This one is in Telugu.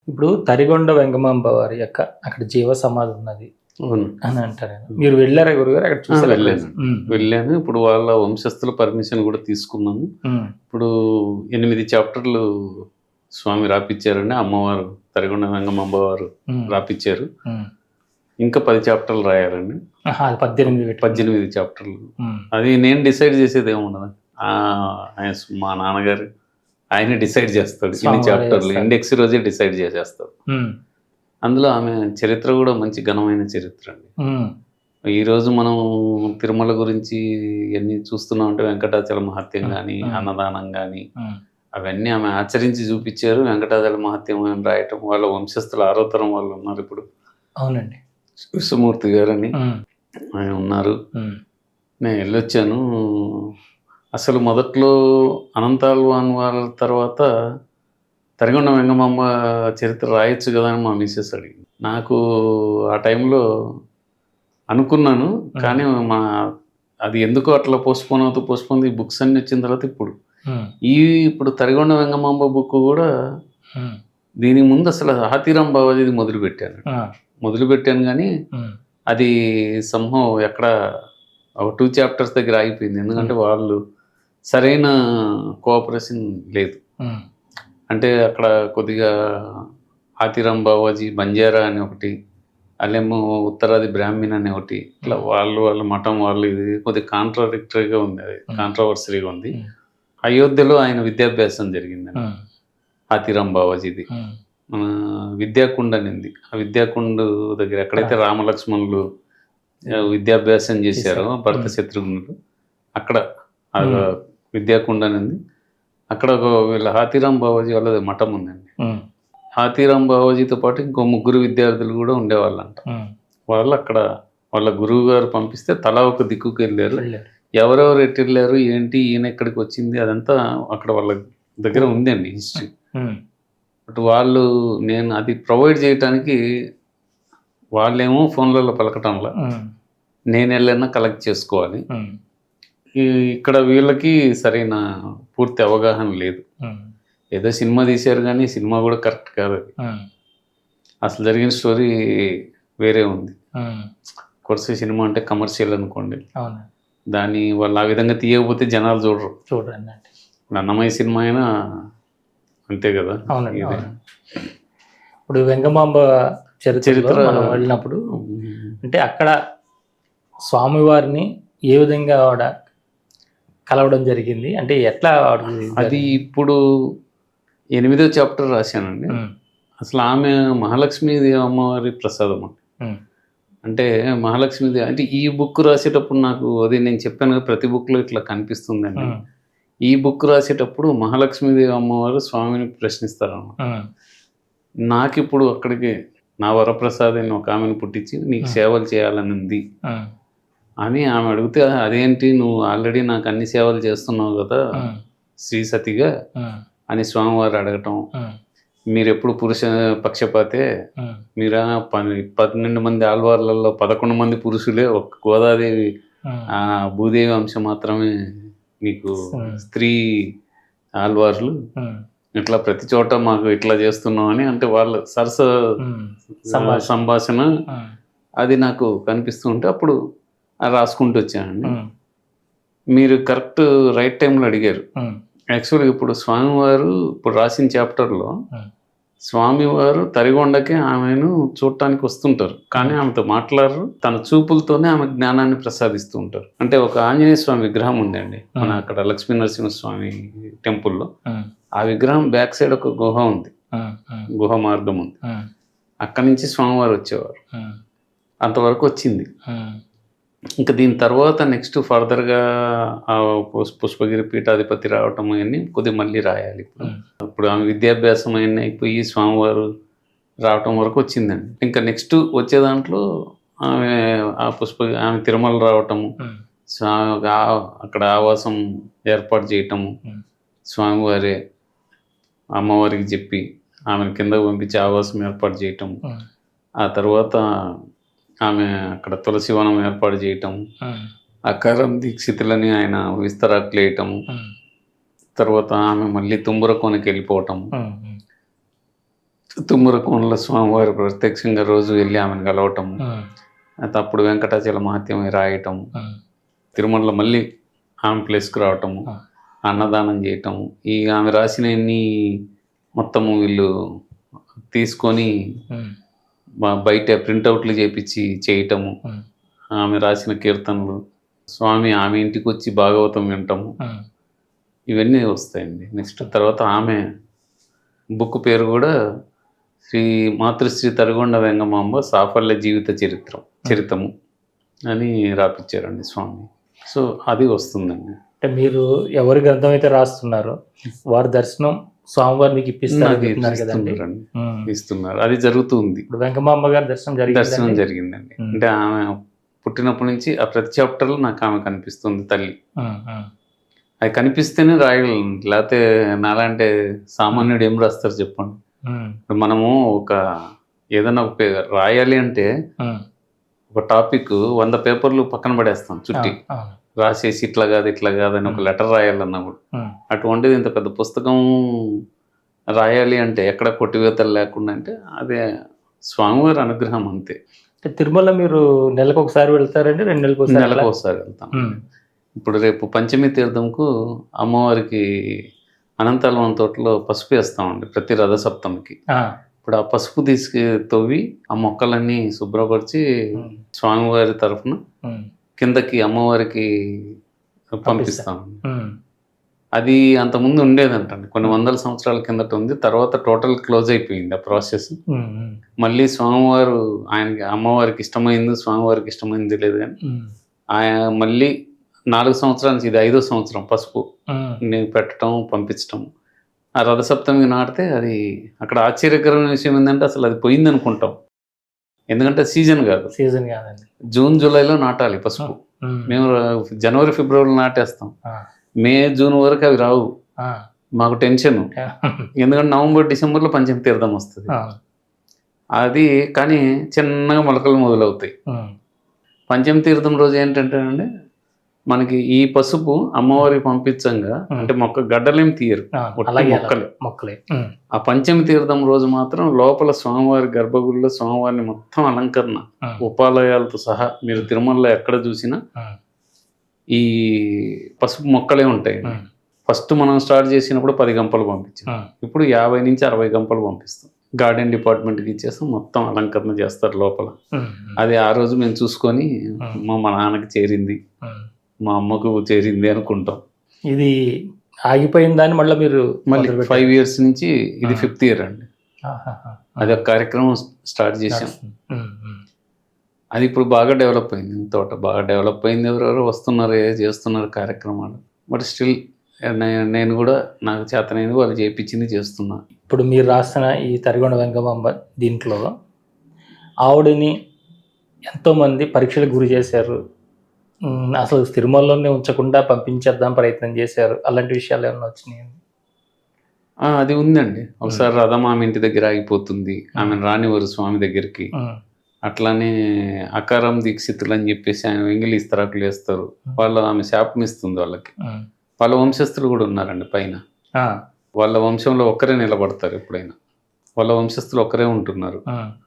ఇప్పుడు తరిగొండ వెంగమాంబ వారి యొక్క అక్కడ జీవ సమాధి ఉన్నది అవును. అని అంటారు. మీరు వెళ్ళారా గురుగారు? అక్కడ చూసారా? వెళ్ళాను. వెళ్ళాను. ఇప్పుడు వాళ్ళ వంశస్థుల పర్మిషన్ కూడా తీసుకున్నాను. ఇప్పుడు 8 చాప్టర్లు స్వామి రాపిచ్చారండి. అమ్మవారు తరిగొండ వెంగమాంబ వారు రాపిచ్చారు. ఇంకా 10 చాప్టర్లు రాయాలండి. 18 చాప్టర్లు. అది నేను డిసైడ్ చేసేది ఏముండదు. మా నాన్నగారు ఆయన డిసైడ్ చేస్తాడు. ఇన్ని చాప్టర్లు ఇండెక్స్ రోజే డిసైడ్ చేసేస్తాడు. అందులో ఆమె చరిత్ర కూడా మంచి ఘనమైన చరిత్ర అండి. ఈరోజు మనం తిరుమల గురించి ఎన్ని చూస్తున్నాం అంటే వెంకటాచల మహత్యం కానీ, అన్నదానం కానీ అవన్నీ ఆమె ఆచరించి చూపించారు. వెంకటాచల మహత్యం అని రాయటం, వాళ్ళ వంశస్థులు 6వ తరం వాళ్ళు ఉన్నారు ఇప్పుడు. అవునండి. విశ్వమూర్తి గారని ఆయన ఉన్నారు. నేను వెళ్ళొచ్చాను. అసలు మొదట్లో అనంతాల్వాన్ వాళ్ళ తర్వాత తరిగొండ వెంగమాంబ చరిత్ర రాయొచ్చు కదా అని మా మిస్సెస్ అడిగింది. నాకు ఆ టైంలో అనుకున్నాను, కానీ అది ఎందుకో అట్లా పోస్ట్పోన్ ఈ బుక్స్ అన్ని వచ్చిన తర్వాత ఇప్పుడు తరిగొండ వెంగమాంబ బుక్ కూడా దీని ముందు అసలు హాతీరాం బావాజీది మొదలుపెట్టాను కానీ అది సంహం ఎక్కడ 2 చాప్టర్స్ దగ్గర ఆగిపోయింది. ఎందుకంటే వాళ్ళు సరైన కోఆపరేషన్ లేదు. అంటే అక్కడ కొద్దిగా హాతీరాం బావాజీ బంజారా అని ఒకటి, అల్లేమో ఉత్తరాది బ్రాహ్మణ్ అని ఒకటి, ఇట్లా వాళ్ళ మఠం వాళ్ళు, ఇది కొద్దిగా కాంట్రాడిక్టరీగా ఉంది, అది కాంట్రవర్సరీగా ఉంది. అయోధ్యలో ఆయన విద్యాభ్యాసం జరిగిందండి హాతీరాం బావాజీది. మన విద్యాకుండ అనేది, ఆ విద్యాకుండ దగ్గర ఎక్కడైతే రామలక్ష్మణులు విద్యాభ్యాసం చేశారో భరత శత్రుఘ్నులు, అక్కడ విద్యాకుండ అనేది, అక్కడ వీళ్ళ హాతీరాం బావాజీ వాళ్ళది మఠం ఉందండి. హాతీరాం బావాజీతో పాటు ఇంకో 3 విద్యార్థులు కూడా ఉండేవాళ్ళంట. వాళ్ళు అక్కడ వాళ్ళ గురువు గారు పంపిస్తే తలా ఒక దిక్కుకు వెళ్ళారు. ఎవరెవరు ఎటు వెళ్ళారు ఏంటి, ఈయన ఎక్కడికి వచ్చింది, అదంతా అక్కడ వాళ్ళ దగ్గర ఉందండి హిస్టరీ. బట్ నేను అది ప్రొవైడ్ చేయటానికి వాళ్ళేమో ఫోన్లలో పలకటంలా, నేను వెళ్ళన్నా కలెక్ట్ చేసుకోవాలి. ఇక్కడ వీళ్ళకి సరైన పూర్తి అవగాహన లేదు. ఏదో సినిమా తీశారు కానీ సినిమా కూడా కరెక్ట్ కాదు. అది అసలు జరిగిన స్టోరీ వేరే ఉంది. కొరసే సినిమా అంటే కమర్షియల్ అనుకోండి, దాన్ని వాళ్ళు ఆ విధంగా తీయకపోతే జనాలు చూడండి. అన్నమయ్య సినిమా అయినా అంతే కదా. ఇప్పుడు వెంగమాంబ చరిత్ర మనం వెళ్ళినప్పుడు అంటే అక్కడ స్వామివారిని ఏ విధంగా ఆవిడ కలవడం జరిగింది, అంటే ఎట్లా అది ఇప్పుడు 8వ చాప్టర్ రాశానండి. అసలు ఆమె మహాలక్ష్మీదేవి అమ్మవారి ప్రసాదం అంటే మహాలక్ష్మీదేవి అంటే ఈ బుక్ రాసేటప్పుడు నాకు అది నేను చెప్పాను కదా, ప్రతి బుక్లో ఇట్లా కనిపిస్తుందండి. ఈ బుక్ రాసేటప్పుడు మహాలక్ష్మీదేవి అమ్మవారు స్వామిని ప్రశ్నిస్తారన్నమాట. నాకు ఇప్పుడు అక్కడికి నా వరప్రసాద్ అని ఒక ఆమెను పుట్టించి నీకు సేవలు చేయాలని ఉంది అని ఆమె అడిగితే, అదేంటి నువ్వు ఆల్రెడీ నాకు అన్ని సేవలు చేస్తున్నావు కదా శ్రీ సతిగా అని స్వామివారు అడగటం. మీరు ఎప్పుడు పురుష పక్షపాతే, మీరా 12 మంది ఆళ్వార్లలో 11 మంది పురుషులే, ఒక గోదాదేవి భూదేవి అంశం మాత్రమే మీకు స్త్రీ ఆళ్వార్లు, ఇట్లా ప్రతి చోట మాకు ఇట్లా చేస్తున్నాం అని అంటే వాళ్ళ సరస సంభాషణ అది నాకు కనిపిస్తూ ఉంటే అప్పుడు రాసుకుంటూ వచ్చానండి. మీరు కరెక్ట్ రైట్ టైంలో అడిగారు. యాక్చువల్గా ఇప్పుడు స్వామివారు ఇప్పుడు రాసిన చాప్టర్లో స్వామివారు తరిగొండకి ఆమెను చూడటానికి వస్తుంటారు, కానీ ఆమెతో మాట్లాడరు. తన చూపులతోనే ఆమె జ్ఞానాన్ని ప్రసాదిస్తూ ఉంటారు. అంటే ఒక ఆంజనేయ స్వామి విగ్రహం ఉందండి మన అక్కడ లక్ష్మీ నరసింహస్వామి టెంపుల్లో. ఆ విగ్రహం బ్యాక్ సైడ్ ఒక గుహ ఉంది, గుహ మార్గం ఉంది. అక్కడి నుంచి స్వామివారు వచ్చేవారు. అంతవరకు వచ్చింది. ఇంకా దీని తర్వాత నెక్స్ట్ ఫర్దర్గా పుష్పగిరి పీఠాధిపతి రావటం అవన్నీ కొద్దిగా మళ్ళీ రాయాలి. ఇప్పుడు ఆమె విద్యాభ్యాసం అయినా అయిపోయి స్వామివారు రావటం వరకు వచ్చిందండి. ఇంకా నెక్స్ట్ వచ్చే దాంట్లో ఆమె తిరుమల రావటము, అక్కడ ఆవాసం ఏర్పాటు చేయటము, స్వామివారే అమ్మవారికి చెప్పి ఆమెను కిందకు పంపించి ఆవాసం ఏర్పాటు చేయటం, ఆ తర్వాత ఆమె అక్కడ తులసివనం ఏర్పాటు చేయటం, అకారం దీక్షితులని ఆయన విస్తరాకులు వేయటము, తర్వాత ఆమె మళ్ళీ తుంబురకోనకి వెళ్ళిపోవటం, తుమ్మరకోనలో స్వామివారి ప్రత్యక్షంగా రోజు వెళ్ళి ఆమెను కలవటం, అయితే అప్పుడు వెంకటాచల మహత్యం రాయటం, తిరుమలలో మళ్ళీ ఆమె ప్లేస్కి రావటము, అన్నదానం చేయటము, ఈ ఆమె రాసినవన్నీ మొత్తము వీళ్ళు తీసుకొని బయట ప్రింటౌట్లు చేపించి చేయటము, ఆమె రాసిన కీర్తనలు, స్వామి ఆమె ఇంటికి వచ్చి భాగవతం వినటము, ఇవన్నీ వస్తాయండి. నెక్స్ట్ తర్వాత ఆమె బుక్ పేరు కూడా మాతృశ్రీ తరిగొండ వెంగమాంబ సాఫల్య జీవిత చరితము అని రాపిచ్చారండి స్వామి. సో అది వస్తుందండి. అంటే మీరు ఎవరి గ్రంథం అయితే రాస్తున్నారో వారి దర్శనం స్వామివారు మీకు ఇస్తున్నారు, అది జరుగుతుంది. ఇప్పుడు వెంకమాంబ గారి దర్శనం జరిగిందండి. అంటే ఆమె పుట్టినప్పటి నుంచి ఆ ప్రతి చాప్టర్లో నాకు ఆమె కనిపిస్తుంది తల్లి. అది కనిపిస్తేనే రాయగలను, లేకపోతే నాలాంటి సామాన్యుడు ఏం రాస్తారు చెప్పండి. మనము ఏదైనా రాయాలి అంటే ఒక టాపిక్ 100 పేపర్లు పక్కన పడేస్తాం చుట్టి, రాసేసి ఇట్లా కాదు అని ఒక లెటర్ రాయాలన్నప్పుడు. అటువంటిది ఇంత పెద్ద పుస్తకం రాయాలి అంటే ఎక్కడ కొట్టివేతలు లేకుండా అంటే అదే స్వామివారి అనుగ్రహం అంతే. తిరుమల మీరు నెలకు ఒకసారి వెళ్తారండి? 2 నెలలకు ఒకసారి వెళ్తాం. ఇప్పుడు రేపు పంచమి తీర్థంకు అమ్మవారికి అనంతల్వం తోటలో పసుపు వేస్తామండి ప్రతి రథసప్తమికి. ఇప్పుడు ఆ పసుపు తవ్వి ఆ మొక్కలన్నీ శుభ్రపరిచి స్వామివారి తరఫున కిందకి అమ్మవారికి పంపిస్తాం. అది అంతకుముందు ఉండేదంటండి, కొన్ని 100 సంవత్సరాల కిందట ఉంది. తర్వాత టోటల్ క్లోజ్ అయిపోయింది ఆ ప్రాసెస్. మళ్ళీ స్వామివారు అమ్మవారికి ఇష్టమైంది, స్వామివారికి ఇష్టమైంది లేదు కానీ ఆయన మళ్ళీ 4 సంవత్సరాల నుంచి ఇది 5వ సంవత్సరం పసుపు పెట్టడం పంపించటం. ఆ రథసప్తమికి నాటితే అది అక్కడ ఆశ్చర్యకరమైన విషయం ఏంటంటే అసలు అది పోయింది అనుకుంటాం, ఎందుకంటే సీజన్ కాదండి. జూన్ జూలైలో నాటాలి పసుపు. మేము జనవరి ఫిబ్రవరిలో నాటేస్తాం, మే జూన్ వరకు అవి రావు. మాకు టెన్షన్, ఎందుకంటే నవంబర్ డిసెంబర్లో పంచమి తీర్థం వస్తుంది. అది కానీ చిన్నగా మొలకలు మొదలవుతాయి. పంచమి తీర్థం రోజు ఏంటంటే అండి మనకి ఈ పసుపు అమ్మవారికి పంపించంగా అంటే గడ్డలేం తీయరు, మొక్కలే. ఆ పంచమి తీర్థం రోజు మాత్రం లోపల స్వామివారి గర్భగుడిలో స్వామివారిని మొత్తం అలంకరణ ఉపాలయాలతో సహా మీరు తిరుమలలో ఎక్కడ చూసినా ఈ పసుపు మొక్కలే ఉంటాయి. ఫస్ట్ మనం స్టార్ట్ చేసినప్పుడు 10 గంపలు పంపించాం, ఇప్పుడు 50 నుంచి 60 గంపలు పంపిస్తాం. గార్డెన్ డిపార్ట్మెంట్కి ఇచ్చేస్తాం, మొత్తం అలంకరణ చేస్తారు లోపల. అది ఆ రోజు మేము చూసుకొని మా నాన్నకి చేరింది, మా అమ్మకు చేరింది అనుకుంటాం. ఇది ఆగిపోయిన దాన్ని మళ్ళీ 5 years నుంచి ఇది 5th year అండి. అది ఒక కార్యక్రమం స్టార్ట్ చేసాం. అది ఇప్పుడు బాగా డెవలప్ అయింది, తోట బాగా డెవలప్ అయింది. ఎవరెవరు వస్తున్నారు, చేస్తున్నారు కార్యక్రమాలు. బట్ స్టిల్ నేను కూడా నాకు చేతనైంది వాళ్ళు చేయించింది చేస్తున్నా. ఇప్పుడు మీరు రాసిన ఈ తరిగొండ వెంగమాంబ దీంట్లో ఆవిడని ఎంతోమంది పరీక్షలకు గురి చేశారు, అసలు తిరుమలలోనే ఉంచకుండా పంపించేద్దాం ప్రయత్నం చేశారు, అలాంటి విషయాలు ఏమైనా వచ్చినాయి? అది ఉందండి. ఒకసారి రథం ఆమె ఇంటి దగ్గర ఆగిపోతుంది, ఆమెను రానివారు స్వామి దగ్గరికి. అట్లానే అకారం దీక్షితులు అని చెప్పేసి ఆయన వెంగిలి ఇస్తరాకులు వేస్తారు, వాళ్ళు ఆమె శాపం ఇస్తుంది వాళ్ళకి. వాళ్ళ వంశస్థులు కూడా ఉన్నారండి పైన, వాళ్ళ వంశంలో ఒక్కరే నిలబడతారు ఎప్పుడైనా, వాళ్ళ వంశస్థులు ఒక్కరే ఉంటున్నారు.